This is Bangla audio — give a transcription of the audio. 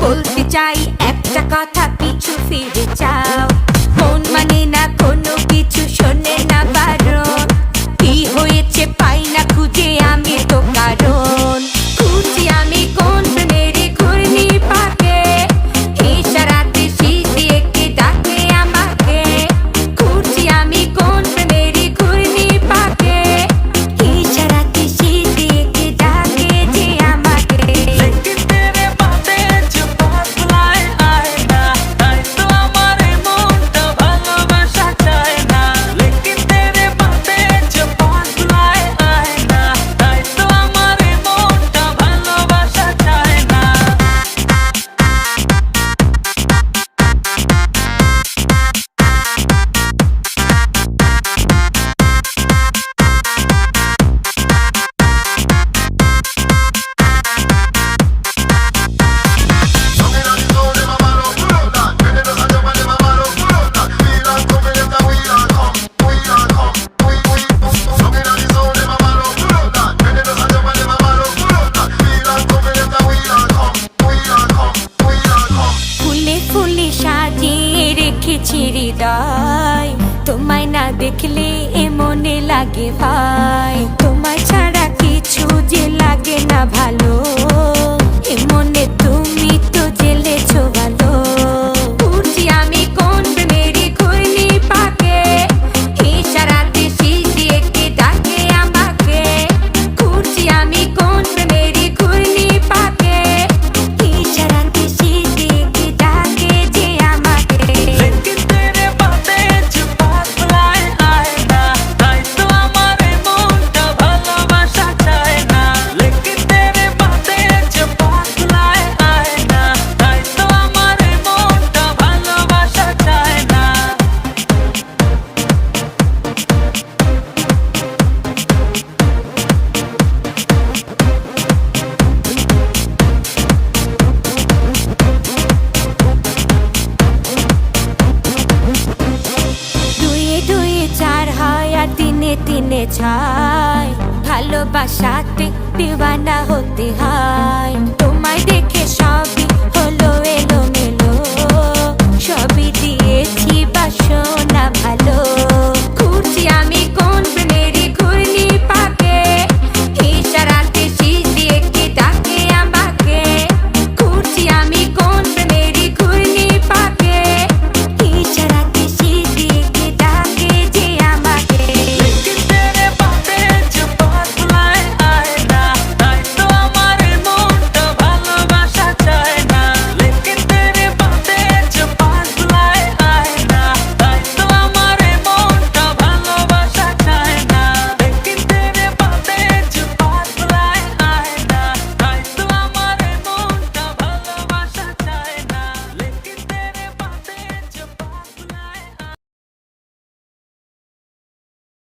বলতে চাই একটা কথা, পিছু ফিরে যাও। মন মানে না কোনো কিছু, শোনে না বারণ। কি হয়েছে পাই না খুঁজে আমি তো কারণ। খুঁজি আমি কোন প্রেমের ঘূর্ণি পাকে, ইশারাতে শীষ দিয়ে কে ডাকে আমাকে। খুঁজি আমি কোন প্রেমের ঘূর্ণি পাকে, ইশারাতে শীষ দিয়ে কে ডাকে যে আমাকে। হৃদয় তোমায় না দেখলে এ মনে লাগে ভাই, তোমায় ছাড়া কিছু যে লাগে না ভালো। এ মনে তুমি তো জেলেছো ভালো। খুঁজি আমি কোন প্রেমের ঘূর্ণি পাকে, ইশারাতে শীষ দিয়ে কে ডাকে আমাকে। খুঁজি আমি কোন প্রেমের ঘূর্ণি পাকে, ইশারাতে শীষ দিয়ে কে ডাকে যে আমাকে। দিনে দিনে ছাই, ভালোবাসাতে দিওয়ানা হতে হয়। তোমায় দেখে সবই